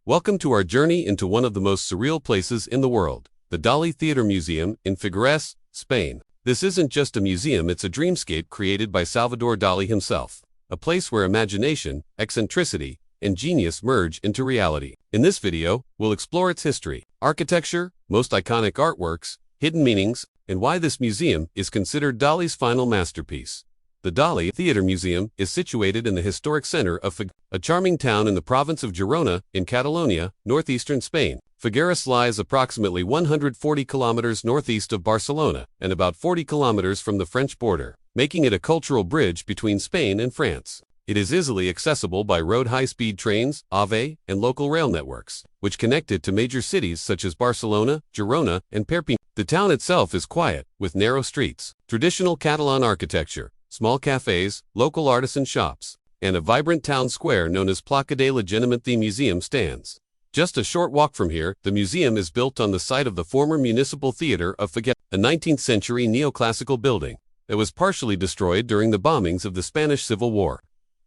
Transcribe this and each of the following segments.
Welcome to our journey into one of the most surreal places in the world, the Dalí Theatre-Museum in Figueres, Spain. This isn't just a museum, it's a dreamscape created by Salvador Dalí himself, a place where imagination, eccentricity, and genius merge into reality. In this video, we'll explore its history, architecture, most iconic artworks, hidden meanings, and why this museum is considered Dalí's final masterpiece. The Dalí Theatre-Museum is situated in the historic center of Figueres, a charming town in the province of Girona, in Catalonia, northeastern Spain. Figueres lies approximately 140 kilometers northeast of Barcelona and about 40 kilometers from the French border, making it a cultural bridge between Spain and France. It is easily accessible by road high-speed trains, AVE, and local rail networks, which connect it to major cities such as Barcelona, Girona, and Perpignan. The town itself is quiet, with narrow streets, traditional Catalan architecture, small cafes, local artisan shops, and a vibrant town square known as Plaça de l'Ajuntament. The museum stands just a short walk from here. The museum is built on the site of the former municipal theater of Figueres, a 19th-century neoclassical building that was partially destroyed during the bombings of the Spanish Civil War.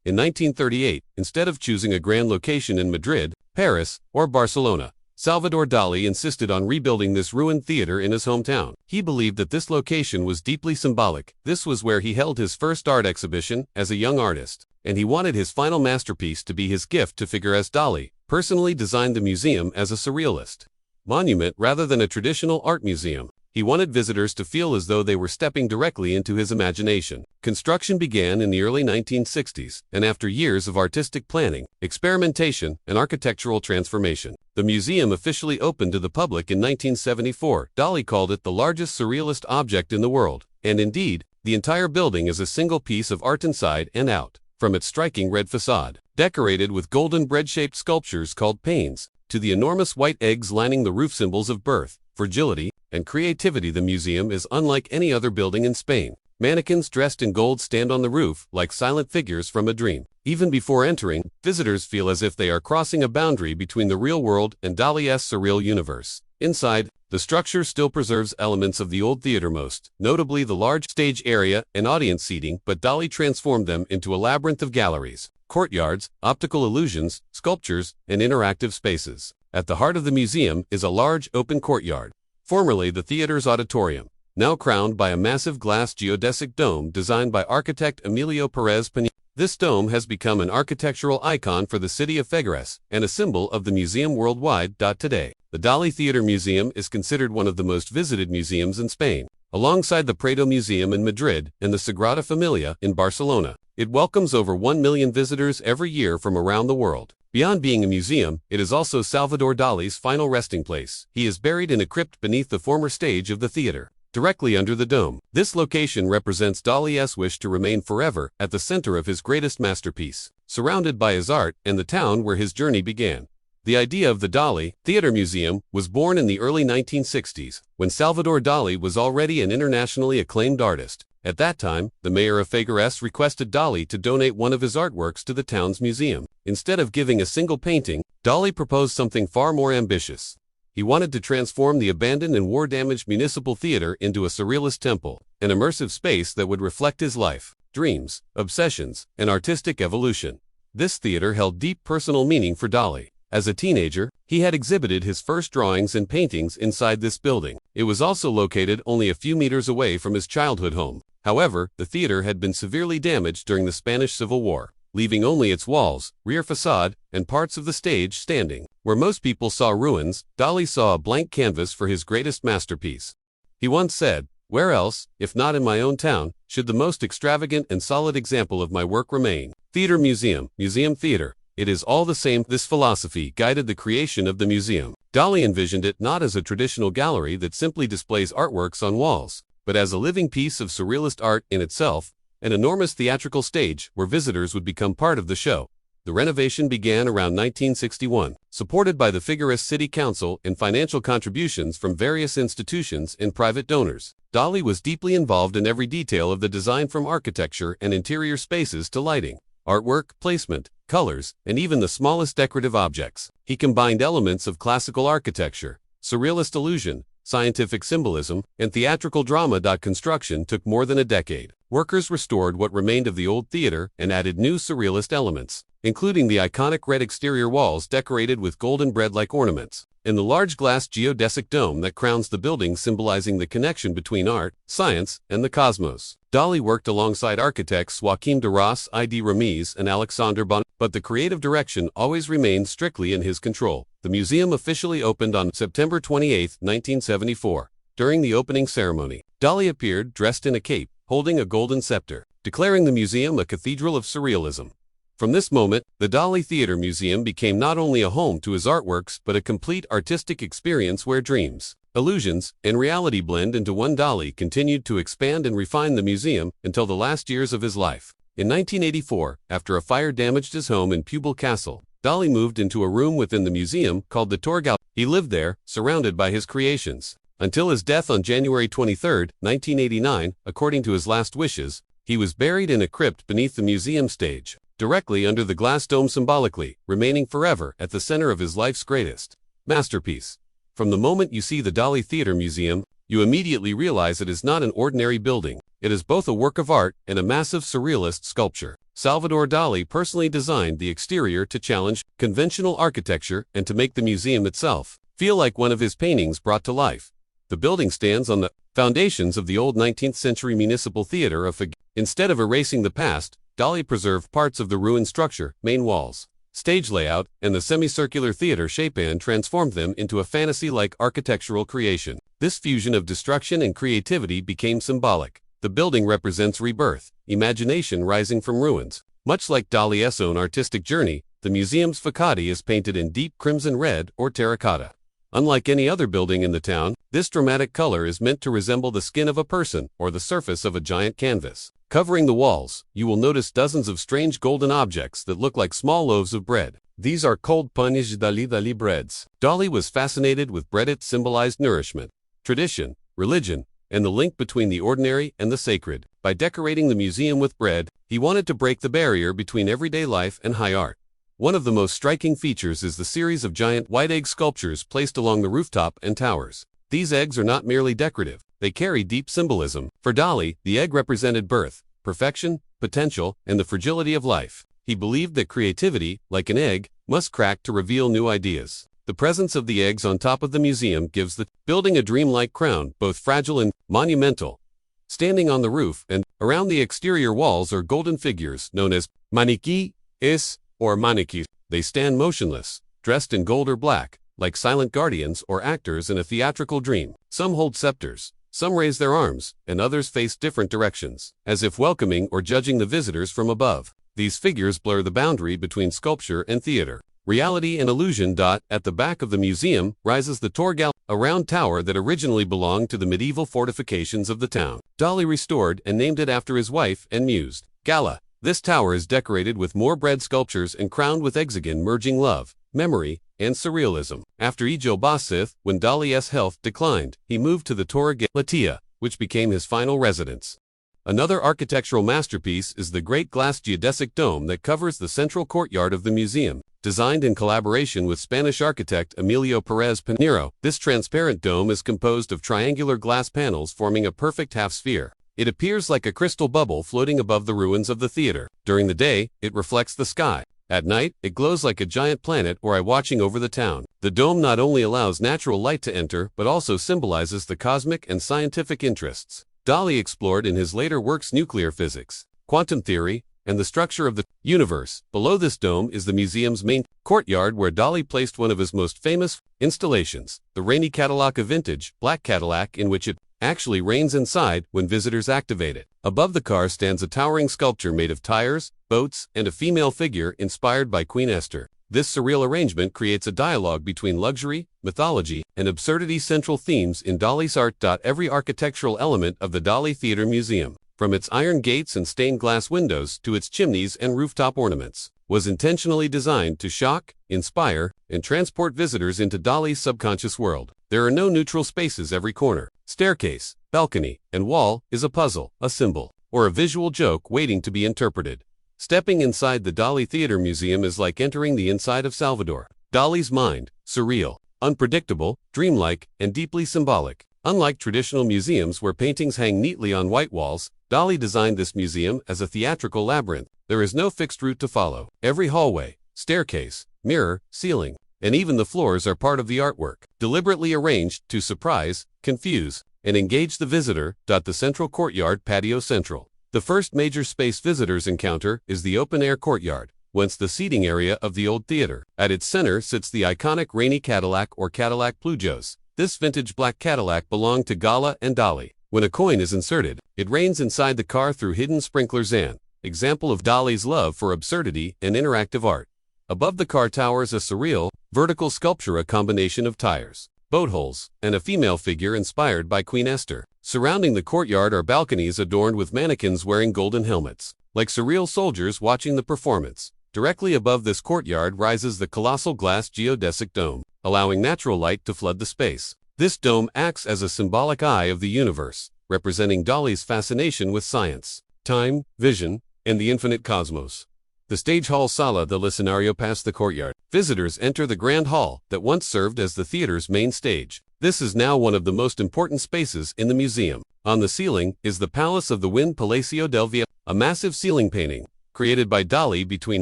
In 1938, instead of choosing a grand location in Madrid, Paris, or Barcelona, Salvador Dalí insisted on rebuilding this ruined theater in his hometown. He believed that this location was deeply symbolic. This was where he held his first art exhibition as a young artist, and he wanted his final masterpiece to be his gift to Figueres. Dalí personally designed the museum as a surrealist monument rather than a traditional art museum. He wanted visitors to feel as though they were stepping directly into his imagination. Construction began in the early 1960s, and after years of artistic planning, experimentation, and architectural transformation, the museum officially opened to the public in 1974. Dalí called it the largest surrealist object in the world, and indeed, the entire building is a single piece of art inside and out. From its striking red facade, decorated with golden bread-shaped sculptures called panes, to the enormous white eggs lining the roof, symbols of birth, fragility, and creativity, the museum is unlike any other building in Spain. Mannequins dressed in gold stand on the roof like silent figures from a dream. Even before entering, visitors feel as if they are crossing a boundary between the real world and Dalí's surreal universe. Inside, the structure still preserves elements of the old theater, most notably the large stage area and audience seating, but Dalí transformed them into a labyrinth of galleries, courtyards, optical illusions, sculptures, and interactive spaces. At the heart of the museum is a large open courtyard, formerly the theater's auditorium, now crowned by a massive glass geodesic dome designed by architect Emilio Pérez Pineda. This dome has become an architectural icon for the city of Figueres and a symbol of the museum worldwide. Today, the Dalí Theatre-Museum is considered one of the most visited museums in Spain, alongside the Prado Museum in Madrid and the Sagrada Familia in Barcelona. It welcomes over 1 million visitors every year from around the world. Beyond being a museum, it is also Salvador Dalí's final resting place. He is buried in a crypt beneath the former stage of the theater, directly under the dome. This location represents Dalí's wish to remain forever at the center of his greatest masterpiece, surrounded by his art and the town where his journey began. The idea of the Dalí Theatre-Museum was born in the early 1960s, when Salvador Dalí was already an internationally acclaimed artist. At that time, the mayor of Figueres requested Dalí to donate one of his artworks to the town's museum. Instead of giving a single painting, Dalí proposed something far more ambitious. He wanted to transform the abandoned and war-damaged municipal theater into a surrealist temple, an immersive space that would reflect his life, dreams, obsessions, and artistic evolution. This theater held deep personal meaning for Dalí. As a teenager, he had exhibited his first drawings and paintings inside this building. It was also located only a few meters away from his childhood home. However, the theater had been severely damaged during the Spanish Civil War, leaving only its walls, rear facade, and parts of the stage standing. Where most people saw ruins, Dalí saw a blank canvas for his greatest masterpiece. He once said, "Where else, if not in my own town, should the most extravagant and solid example of my work remain? Theater museum, museum theater. It is all the same." This philosophy guided the creation of the museum. Dalí envisioned it not as a traditional gallery that simply displays artworks on walls, but as a living piece of surrealist art in itself, an enormous theatrical stage where visitors would become part of the show. The renovation began around 1961, supported by the Figueres City Council and financial contributions from various institutions and private donors. Dalí was deeply involved in every detail of the design, from architecture and interior spaces to lighting, artwork, placement, colors, and even the smallest decorative objects. He combined elements of classical architecture, surrealist illusion, scientific symbolism, and theatrical drama. Construction took more than a decade, workers restored what remained of the old theater and added new surrealist elements, including the iconic red exterior walls decorated with golden bread-like ornaments, and the large glass geodesic dome that crowns the building, symbolizing the connection between art, science, and the cosmos. Dalí worked alongside architects Joaquim de Ros, I.D. Ramiz, and Alexandre Bon, but the creative direction always remained strictly in his control. The museum officially opened on September 28, 1974. During the opening ceremony, Dalí appeared dressed in a cape, holding a golden scepter, declaring the museum a cathedral of surrealism. From this moment, the Dalí Theatre-Museum became not only a home to his artworks but a complete artistic experience where dreams, illusions, and reality blend into one. Dalí continued to expand and refine the museum until the last years of his life. In 1984, after a fire damaged his home in Pubal Castle, Dalí moved into a room within the museum called the Torgal. He lived there, surrounded by his creations, until his death on January 23, 1989. According to his last wishes, he was buried in a crypt beneath the museum stage, directly under the glass dome, symbolically remaining forever at the center of his life's greatest masterpiece. From the moment you see the Dalí Theatre-Museum, you immediately realize it is not an ordinary building. It is both a work of art and a massive surrealist sculpture. Salvador Dalí personally designed the exterior to challenge conventional architecture and to make the museum itself feel like one of his paintings brought to life. The building stands on the foundations of the old 19th century municipal theater of Figueres. Instead of erasing the past, Dalí preserved parts of the ruined structure, main walls, stage layout, and the semicircular theater shape, and transformed them into a fantasy-like architectural creation. This fusion of destruction and creativity became symbolic. The building represents rebirth, imagination rising from ruins. Much like Dalí's own artistic journey, the museum's facade is painted in deep crimson red or terracotta. Unlike any other building in the town, this dramatic color is meant to resemble the skin of a person or the surface of a giant canvas. Covering the walls, you will notice dozens of strange golden objects that look like small loaves of bread. These are called panes de Dalí breads. Dalí was fascinated with bread. It symbolized nourishment, tradition, religion, and the link between the ordinary and the sacred. By decorating the museum with bread, he wanted to break the barrier between everyday life and high art. One of the most striking features is the series of giant white egg sculptures placed along the rooftop and towers. These eggs are not merely decorative, they carry deep symbolism. For Dalí, the egg represented birth, perfection, potential, and the fragility of life. He believed that creativity, like an egg, must crack to reveal new ideas. The presence of the eggs on top of the museum gives the building a dreamlike crown, both fragile and monumental. Standing on the roof and around the exterior walls are golden figures known as maniquíes or maniquis. They stand motionless, dressed in gold or black, like silent guardians or actors in a theatrical dream. Some hold scepters, some raise their arms, and others face different directions, as if welcoming or judging the visitors from above. These figures blur the boundary between sculpture and theater, reality and illusion. At the back of the museum rises the Torgal, a round tower that originally belonged to the medieval fortifications of the town. Dalí restored and named it after his wife and muse, Gala. This tower is decorated with more bread sculptures and crowned with hexagon, merging love, memory, and surrealism. After Ijo Basith, when Dalí's health declined, he moved to the Torre Galatia, which became his final residence. Another architectural masterpiece is the great glass geodesic dome that covers the central courtyard of the museum. Designed in collaboration with Spanish architect Emilio Pérez Pinheiro, this transparent dome is composed of triangular glass panels forming a perfect half-sphere. It appears like a crystal bubble floating above the ruins of the theater. During the day, it reflects the sky. At night, it glows like a giant planet or eye watching over the town. The dome not only allows natural light to enter, but also symbolizes the cosmic and scientific interests Dalí explored in his later works: nuclear physics, quantum theory, and the structure of the universe. Below this dome is the museum's main courtyard, where Dalí placed one of his most famous installations, the rainy Cadillac, a vintage black Cadillac in which it actually rains inside when visitors activate it. Above the car stands a towering sculpture made of tires, boats, and a female figure inspired by Queen Esther. This surreal arrangement creates a dialogue between luxury, mythology, and absurdity, central themes in Dalí's art. Every architectural element of the Dalí Theatre-Museum, from its iron gates and stained glass windows to its chimneys and rooftop ornaments, was intentionally designed to shock, inspire, and transport visitors into Dalí's subconscious world. There are no neutral spaces. Every corner, staircase, balcony, and wall is a puzzle, a symbol, or a visual joke waiting to be interpreted. Stepping inside the Dalí Theatre-Museum is like entering the inside of Salvador Dalí's mind, surreal, unpredictable, dreamlike, and deeply symbolic. Unlike traditional museums where paintings hang neatly on white walls, Dalí designed this museum as a theatrical labyrinth. There is no fixed route to follow. Every hallway, staircase, mirror, ceiling, and even the floors are part of the artwork, deliberately arranged to surprise, confuse, and engage the visitor. The central courtyard patio central. The first major space visitors encounter is the open-air courtyard, whence the seating area of the old theater. At its center sits the iconic rainy Cadillac or Cadillac Plujos. This vintage black Cadillac belonged to Gala and Dalí. When a coin is inserted, it rains inside the car through hidden sprinklers, an example of Dalí's love for absurdity and interactive art. Above the car towers a surreal, vertical sculpture, a combination of tires, boat holes, and a female figure inspired by Queen Esther. Surrounding the courtyard are balconies adorned with mannequins wearing golden helmets, like surreal soldiers watching the performance. Directly above this courtyard rises the colossal glass geodesic dome, allowing natural light to flood the space. This dome acts as a symbolic eye of the universe, representing Dalí's fascination with science, time, vision, and the infinite cosmos. The stage hall Sala del Escenario past the courtyard. Visitors enter the grand hall that once served as the theater's main stage. This is now one of the most important spaces in the museum. On the ceiling is the Palace of the Wind, Palacio del Viento, a massive ceiling painting created by Dalí between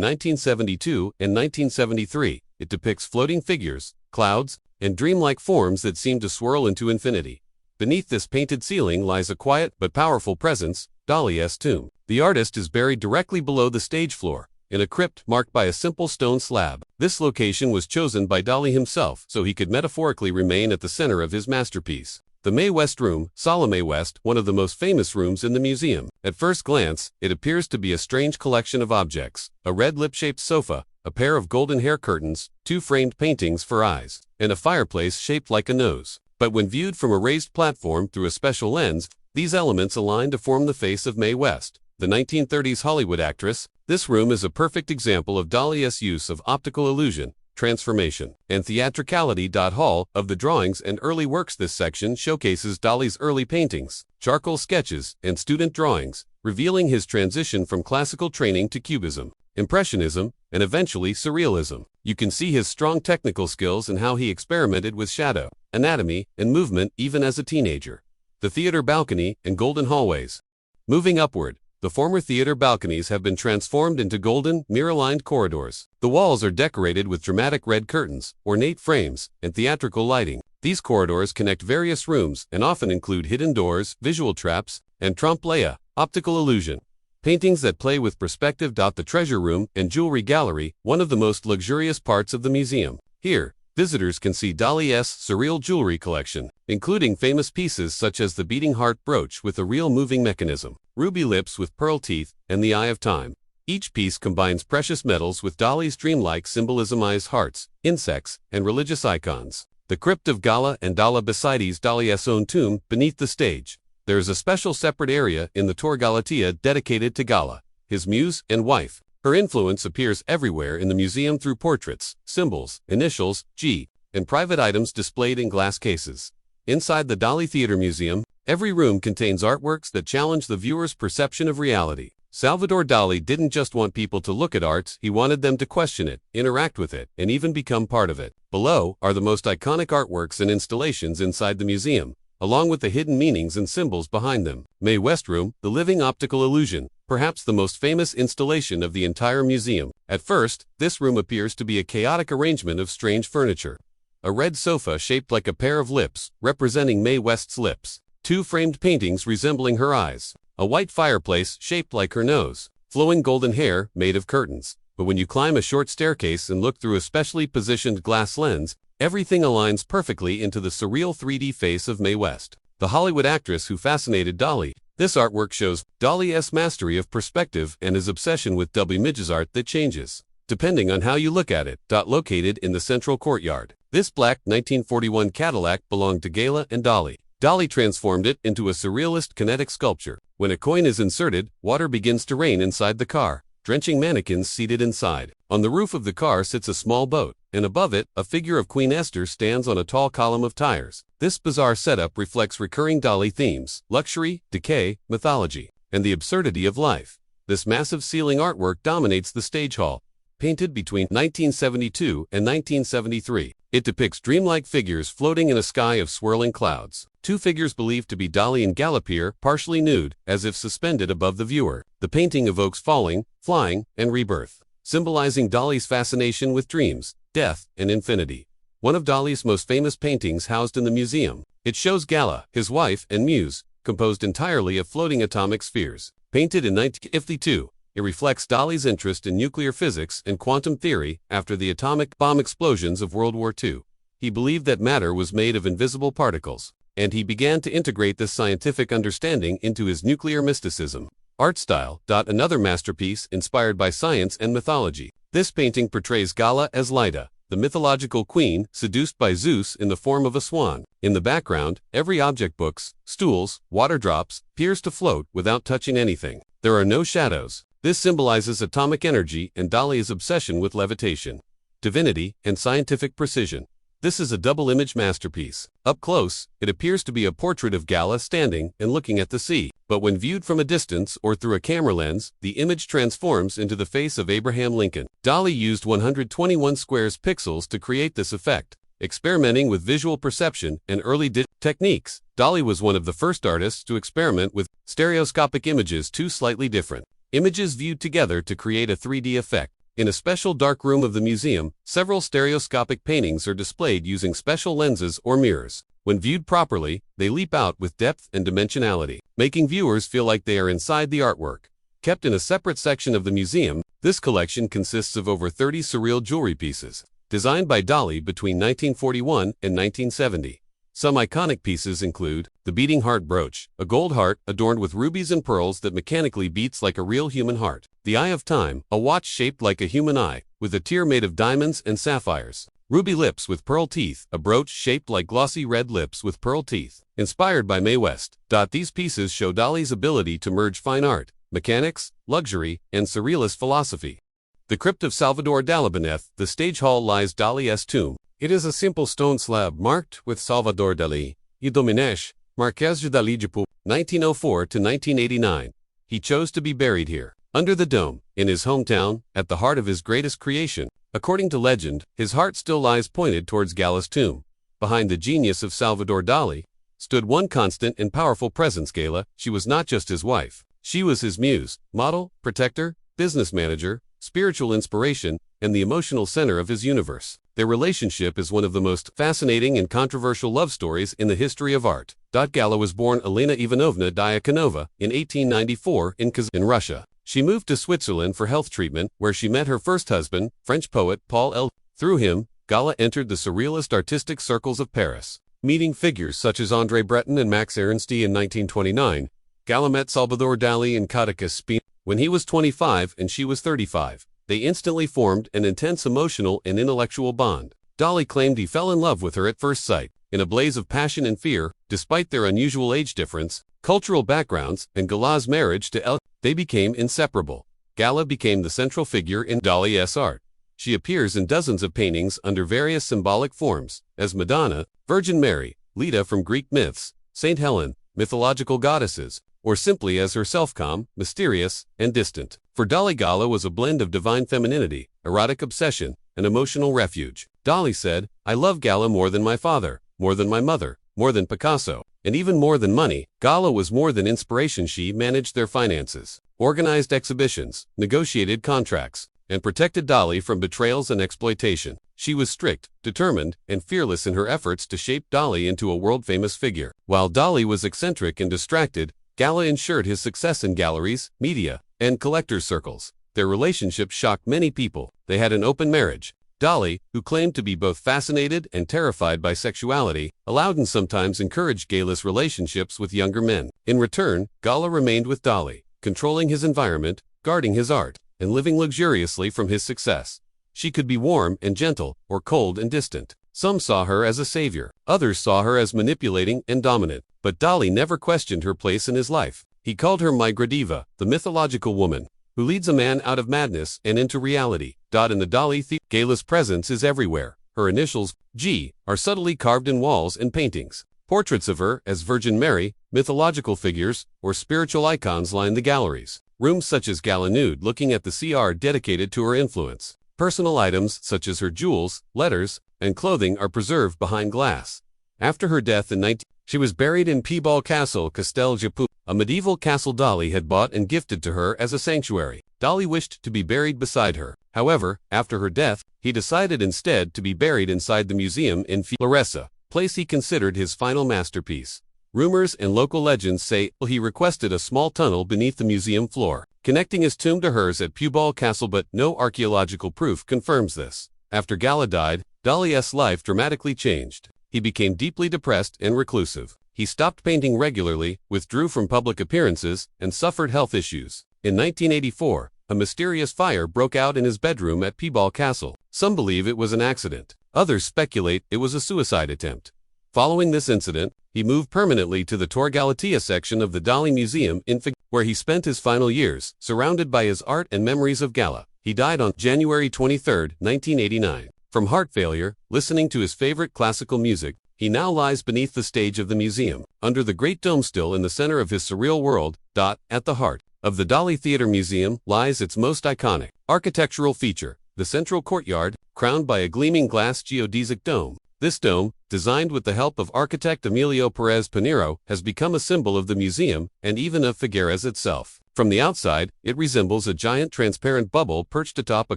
1972 and 1973. It depicts floating figures, clouds, and dreamlike forms that seem to swirl into infinity. Beneath this painted ceiling lies a quiet but powerful presence, Dalí's tomb. The artist is buried directly below the stage floor, in a crypt marked by a simple stone slab. This location was chosen by Dalí himself so he could metaphorically remain at the center of his masterpiece. The Mae West Room, Sala Mae West, one of the most famous rooms in the museum. At first glance, it appears to be a strange collection of objects: a red lip-shaped sofa, a pair of golden hair curtains, 2 framed paintings for eyes, and a fireplace shaped like a nose. But when viewed from a raised platform through a special lens, these elements align to form the face of Mae West, the 1930s Hollywood actress. This room is a perfect example of Dalí's use of optical illusion, transformation, and theatricality. Hall of the drawings and early works. This section showcases Dalí's early paintings, charcoal sketches, and student drawings, revealing his transition from classical training to Cubism, Impressionism, and eventually Surrealism. You can see his strong technical skills and how he experimented with shadow, anatomy, and movement even as a teenager. The theater balcony and golden hallways. Moving upward, the former theater balconies have been transformed into golden, mirror-lined corridors. The walls are decorated with dramatic red curtains, ornate frames, and theatrical lighting. These corridors connect various rooms and often include hidden doors, visual traps, and trompe-l'œil, optical illusion. Paintings that play with perspective. The treasure room and jewelry gallery, one of the most luxurious parts of the museum. Here, visitors can see Dalí's surreal jewelry collection, including famous pieces such as the beating heart brooch with a real moving mechanism, ruby lips with pearl teeth, and the eye of time. Each piece combines precious metals with Dalí's dreamlike symbolism: eyes, hearts, insects, and religious icons. The crypt of Gala and Dalí. Besides Dalí's own tomb, beneath the stage, there is a special separate area in the Tor Galatea dedicated to Gala, his muse and wife. Her influence appears everywhere in the museum through portraits, symbols, initials, G, and private items displayed in glass cases. Inside the Dalí Theatre-Museum, every room contains artworks that challenge the viewer's perception of reality. Salvador Dalí didn't just want people to look at art, he wanted them to question it, interact with it, and even become part of it. Below are the most iconic artworks and installations inside the museum, along with the hidden meanings and symbols behind them. Mae West Room, the living optical illusion, perhaps the most famous installation of the entire museum. At first, this room appears to be a chaotic arrangement of strange furniture. A red sofa shaped like a pair of lips, representing Mae West's lips. 2 framed paintings resembling her eyes. A white fireplace shaped like her nose. Flowing golden hair made of curtains. But when you climb a short staircase and look through a specially positioned glass lens, everything aligns perfectly into the surreal 3D face of Mae West, the Hollywood actress who fascinated Dalí. This artwork shows Dalí's mastery of perspective and his obsession with images, art that changes depending on how you look at it. Located in the central courtyard, this black 1941 Cadillac belonged to Gala and Dalí. Dalí transformed it into a surrealist kinetic sculpture. When a coin is inserted, water begins to rain inside the car, drenching mannequins seated inside. On the roof of the car sits a small boat, and above it, a figure of Queen Esther stands on a tall column of tires. This bizarre setup reflects recurring Dalí themes: luxury, decay, mythology, and the absurdity of life. This massive ceiling artwork dominates the stage hall. Painted between 1972 and 1973, it depicts dreamlike figures floating in a sky of swirling clouds. Two figures believed to be Dalí and Gala appear, partially nude, as if suspended above the viewer. The painting evokes falling, flying, and rebirth, symbolizing Dalí's fascination with dreams, death, and infinity. One of Dalí's most famous paintings housed in the museum. It shows Gala, his wife and muse, composed entirely of floating atomic spheres. Painted in 1952, it reflects Dalí's interest in nuclear physics and quantum theory after the atomic bomb explosions of World War II. He believed that matter was made of invisible particles, and he began to integrate this scientific understanding into his nuclear mysticism. Art style. Another masterpiece inspired by science and mythology. This painting portrays Gala as Leda, the mythological queen seduced by Zeus in the form of a swan. In the background, every object, books, stools, water drops, appears to float without touching anything. There are no shadows. This symbolizes atomic energy and Dalí's obsession with levitation, divinity, and scientific precision. This is a double-image masterpiece. Up close, it appears to be a portrait of Gala standing and looking at the sea. But when viewed from a distance or through a camera lens, the image transforms into the face of Abraham Lincoln. Dalí used 121 square pixels to create this effect. Experimenting with visual perception and early techniques, Dalí was one of the first artists to experiment with stereoscopic images, two slightly different images viewed together to create a 3D effect. In a special dark room of the museum, several stereoscopic paintings are displayed using special lenses or mirrors. When viewed properly, they leap out with depth and dimensionality, making viewers feel like they are inside the artwork. Kept in a separate section of the museum, this collection consists of over 30 surreal jewelry pieces, designed by Dalí between 1941 and 1970. Some iconic pieces include the beating heart brooch, a gold heart adorned with rubies and pearls that mechanically beats like a real human heart. The Eye of Time, a watch shaped like a human eye, with a tear made of diamonds and sapphires. Ruby lips with pearl teeth, a brooch shaped like glossy red lips with pearl teeth, inspired by Mae West. These pieces show Dalí's ability to merge fine art, mechanics, luxury, and surrealist philosophy. The crypt of Salvador Dalí. Beneath the stage hall lies Dalí's tomb. It is a simple stone slab marked with Salvador Dalí, e Dominèche, Marquês de Dalí de Pou, 1904 to 1989. He chose to be buried here, under the dome, in his hometown, at the heart of his greatest creation. According to legend, his heart still lies pointed towards Gala's tomb. Behind the genius of Salvador Dalí stood one constant and powerful presence, Gala. She was not just his wife. She was his muse, model, protector, business manager, spiritual inspiration, and the emotional center of his universe. Their relationship is one of the most fascinating and controversial love stories in the history of art. Gala was born Elena Ivanovna Diakonova in 1894 in Kazan, in Russia. She moved to Switzerland for health treatment, where she met her first husband, French poet Paul L. Through him, Gala entered the surrealist artistic circles of Paris. Meeting figures such as André Breton and Max Ernsti in 1929, Gala met Salvador Dalí in Caracas, Spain, when he was 25 and she was 35. They instantly formed an intense emotional and intellectual bond. Dalí claimed he fell in love with her at first sight, in a blaze of passion and fear. Despite their unusual age difference, cultural backgrounds, and Gala's marriage to L. They became inseparable. Gala became the central figure in Dalí's art. She appears in dozens of paintings under various symbolic forms, as Madonna, Virgin Mary, Leda from Greek myths, Saint Helen, mythological goddesses, or simply as herself, calm, mysterious, and distant. For Dalí, Gala was a blend of divine femininity, erotic obsession, and emotional refuge. Dalí said, "I love Gala more than my father, more than my mother, more than Picasso, and even more than money." Gala was more than inspiration. She managed their finances, organized exhibitions, negotiated contracts, and protected Dalí from betrayals and exploitation. She was strict, determined, and fearless in her efforts to shape Dalí into a world-famous figure. While Dalí was eccentric and distracted, Gala ensured his success in galleries, media, and collectors' circles. Their relationship shocked many people. They had an open marriage. Dalí, who claimed to be both fascinated and terrified by sexuality, allowed and sometimes encouraged Gala's relationships with younger men. In return, Gala remained with Dalí, controlling his environment, guarding his art, and living luxuriously from his success. She could be warm and gentle, or cold and distant. Some saw her as a savior. Others saw her as manipulating and dominant. But Dalí never questioned her place in his life. He called her Diva, the mythological woman, who leads a man out of madness and into reality. In the Dalí Theatre, Gala's presence is everywhere. Her initials, G, are subtly carved in walls and paintings. Portraits of her as Virgin Mary, mythological figures, or spiritual icons line the galleries. Rooms such as Gala nude looking at the sea are dedicated to her influence. Personal items such as her jewels, letters, and clothing are preserved behind glass. After her death in 19, she was buried in Pibal Castle, Castelgiapu, a medieval castle Dalí had bought and gifted to her as a sanctuary. Dalí wished to be buried beside her. However, after her death, he decided instead to be buried inside the museum in Figueres, place he considered his final masterpiece. Rumors and local legends say he requested a small tunnel beneath the museum floor, connecting his tomb to hers at Pibal Castle, but no archaeological proof confirms this. After Gala died, Dalí's life dramatically changed. He became deeply depressed and reclusive. He stopped painting regularly, withdrew from public appearances, and suffered health issues. In 1984, a mysterious fire broke out in his bedroom at Pibal Castle. Some believe it was an accident. Others speculate it was a suicide attempt. Following this incident, he moved permanently to the Tor Galatea section of the Dalí Museum in Figueres, where he spent his final years, surrounded by his art and memories of Gala. He died on January 23, 1989. From heart failure, listening to his favorite classical music, he now lies beneath the stage of the museum, under the great dome still in the center of his surreal world. At the heart of the Dalí Theatre-Museum lies its most iconic architectural feature, the central courtyard, crowned by a gleaming glass geodesic dome. This dome, designed with the help of architect Emilio Pérez Pinheiro, has become a symbol of the museum and even of Figueres itself. From the outside, it resembles a giant transparent bubble perched atop a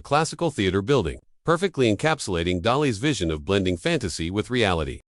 classical theater building, perfectly encapsulating Dalí's vision of blending fantasy with reality.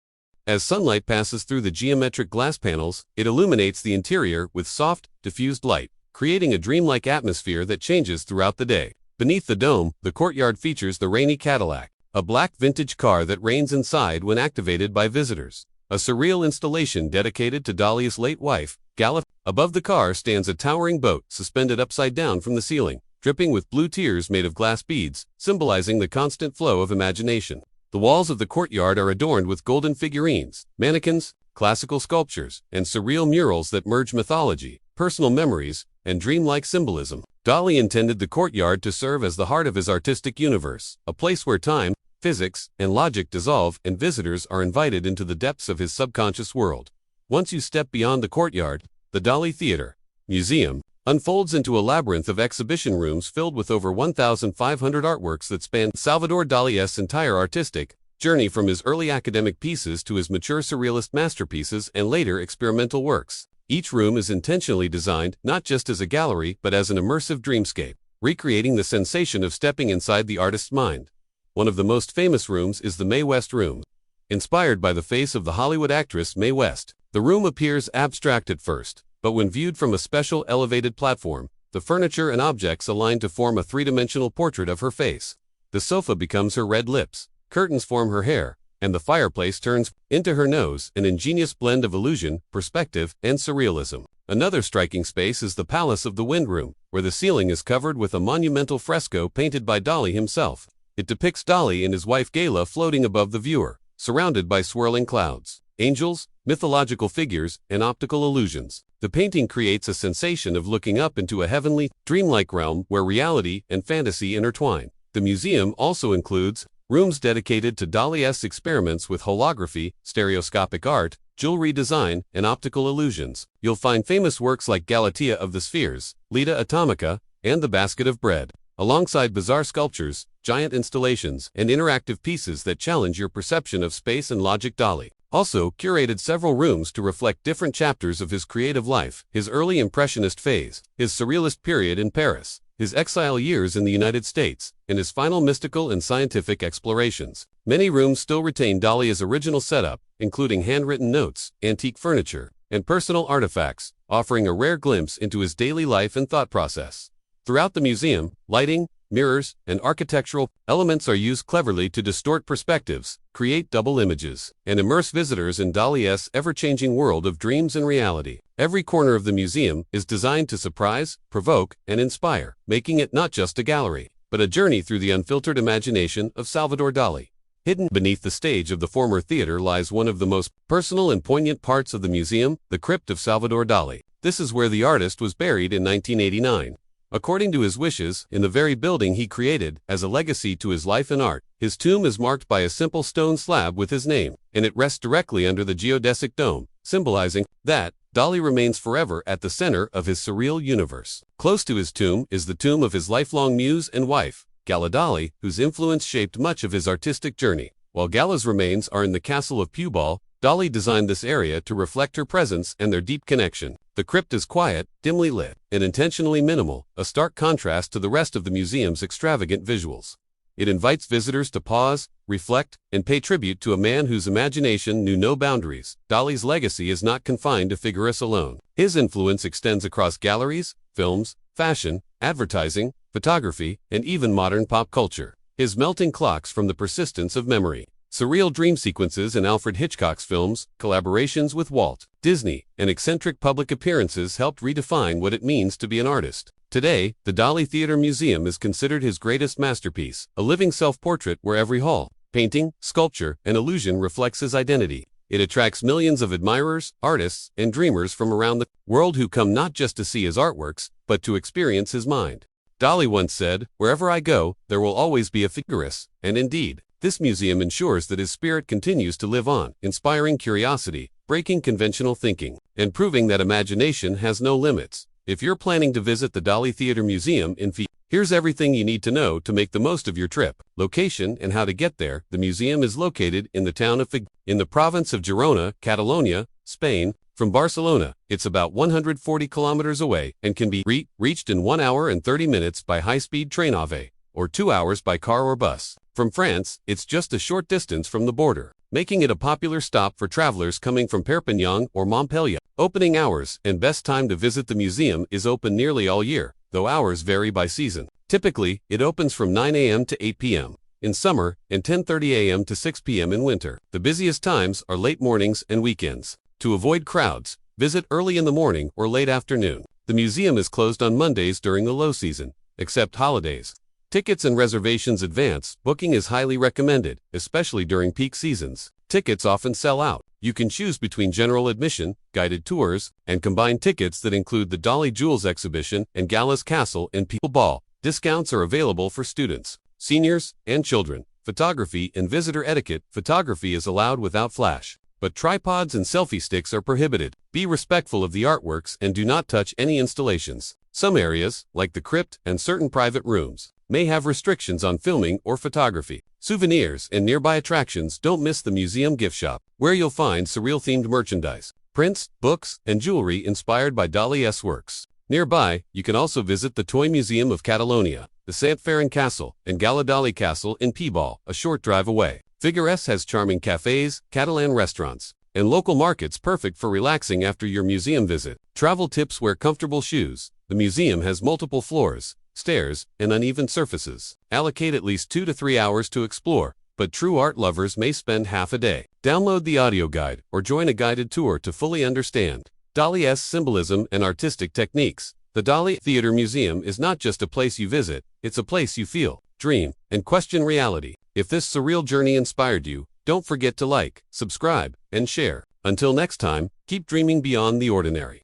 As sunlight passes through the geometric glass panels, it illuminates the interior with soft, diffused light, creating a dreamlike atmosphere that changes throughout the day. Beneath the dome, the courtyard features the rainy Cadillac, a black vintage car that reigns inside when activated by visitors. A surreal installation dedicated to Dalí's late wife, Gala. Above the car stands a towering boat suspended upside down from the ceiling, dripping with blue tears made of glass beads, symbolizing the constant flow of imagination. The walls of the courtyard are adorned with golden figurines, mannequins, classical sculptures, and surreal murals that merge mythology, personal memories, and dreamlike symbolism. Dalí intended the courtyard to serve as the heart of his artistic universe, a place where time, physics, and logic dissolve and visitors are invited into the depths of his subconscious world. Once you step beyond the courtyard, the Dalí Theatre-Museum unfolds into a labyrinth of exhibition rooms filled with over 1,500 artworks that span Salvador Dalí's entire artistic journey, from his early academic pieces to his mature surrealist masterpieces and later experimental works. Each room is intentionally designed not just as a gallery but as an immersive dreamscape, recreating the sensation of stepping inside the artist's mind. One of the most famous rooms is the Mae West room. Inspired by the face of the Hollywood actress Mae West, the room appears abstract at first, but when viewed from a special elevated platform, the furniture and objects align to form a three-dimensional portrait of her face. The sofa becomes her red lips, curtains form her hair, and the fireplace turns into her nose, an ingenious blend of illusion, perspective, and surrealism. Another striking space is the Palace of the Wind room, where the ceiling is covered with a monumental fresco painted by Dalí himself. It depicts Dalí and his wife Gala floating above the viewer, surrounded by swirling clouds, angels, mythological figures, and optical illusions. The painting creates a sensation of looking up into a heavenly, dreamlike realm where reality and fantasy intertwine. The museum also includes rooms dedicated to Dalí's experiments with holography, stereoscopic art, jewelry design, and optical illusions. You'll find famous works like Galatea of the Spheres, Leda Atomica, and the Basket of Bread, alongside bizarre sculptures, giant installations, and interactive pieces that challenge your perception of space and logic. Dalí also curated several rooms to reflect different chapters of his creative life: his early Impressionist phase, his Surrealist period in Paris, his exile years in the United States, and his final mystical and scientific explorations. Many rooms still retain Dalí's original setup, including handwritten notes, antique furniture, and personal artifacts, offering a rare glimpse into his daily life and thought process. Throughout the museum, lighting, mirrors, and architectural elements are used cleverly to distort perspectives, create double images, and immerse visitors in Dalí's ever-changing world of dreams and reality. Every corner of the museum is designed to surprise, provoke, and inspire, making it not just a gallery, but a journey through the unfiltered imagination of Salvador Dalí. Hidden beneath the stage of the former theater lies one of the most personal and poignant parts of the museum, the crypt of Salvador Dalí. This is where the artist was buried in 1989. According to his wishes, in the very building he created, as a legacy to his life and art, his tomb is marked by a simple stone slab with his name, and it rests directly under the geodesic dome, symbolizing that Dalí remains forever at the center of his surreal universe. Close to his tomb is the tomb of his lifelong muse and wife, Gala Dalí, whose influence shaped much of his artistic journey. While Gala's remains are in the castle of Pubal, Dalí designed this area to reflect her presence and their deep connection. The crypt is quiet, dimly lit, and intentionally minimal, a stark contrast to the rest of the museum's extravagant visuals. It invites visitors to pause, reflect, and pay tribute to a man whose imagination knew no boundaries. Dalí's legacy is not confined to Figueres alone. His influence extends across galleries, films, fashion, advertising, photography, and even modern pop culture. His melting clocks from the persistence of memory. Surreal dream sequences in Alfred Hitchcock's films, collaborations with Walt Disney, and eccentric public appearances helped redefine what it means to be an artist. Today, the Dalí Theatre-Museum is considered his greatest masterpiece, a living self-portrait where every hall, painting, sculpture, and illusion reflects his identity. It attracts millions of admirers, artists, and dreamers from around the world who come not just to see his artworks, but to experience his mind. Dalí once said, "Wherever I go, there will always be a Figueres," and indeed, this museum ensures that his spirit continues to live on, inspiring curiosity, breaking conventional thinking, and proving that imagination has no limits. If you're planning to visit the Dalí Theatre-Museum in Figueres, here's everything you need to know to make the most of your trip. Location and how to get there. The museum is located in the town of Figueres, in the province of Girona, Catalonia, Spain. From Barcelona, it's about 140 kilometers away and can be reached in 1 hour and 30 minutes by high-speed train AVE, or 2 hours by car or bus. From France, it's just a short distance from the border, making it a popular stop for travelers coming from Perpignan or Montpellier. Opening hours and best time to visit the museum is open nearly all year, though hours vary by season. Typically, it opens from 9 a.m. to 8 p.m. in summer and 10:30 a.m. to 6 p.m. in winter. The busiest times are late mornings and weekends. To avoid crowds, visit early in the morning or late afternoon. The museum is closed on Mondays during the low season, except holidays. Tickets and reservations advance. Booking is highly recommended, especially during peak seasons. Tickets often sell out. You can choose between general admission, guided tours, and combined tickets that include the Dalí Jewels exhibition and Galas Castle in People Ball. Discounts are available for students, seniors, and children. Photography and visitor etiquette. Photography is allowed without flash, but tripods and selfie sticks are prohibited. Be respectful of the artworks and do not touch any installations. Some areas, like the crypt and certain private rooms, may have restrictions on filming or photography. Souvenirs and nearby attractions. Don't miss the museum gift shop, where you'll find surreal-themed merchandise, prints, books, and jewelry inspired by Dalí's works. Nearby, you can also visit the Toy Museum of Catalonia, the Sant Ferran Castle, and Gala Dalí Castle in Pibal, a short drive away. Figueres has charming cafes, Catalan restaurants, and local markets perfect for relaxing after your museum visit. Travel tips: wear comfortable shoes. The museum has multiple floors, stairs, and uneven surfaces. Allocate at least 2 to 3 hours to explore, but true art lovers may spend half a day. Download the audio guide or join a guided tour to fully understand Dalí's symbolism and artistic techniques. The Dalí Theatre-Museum is not just a place you visit, it's a place you feel, dream, and question reality. If this surreal journey inspired you, don't forget to like, subscribe, and share. Until next time, keep dreaming beyond the ordinary.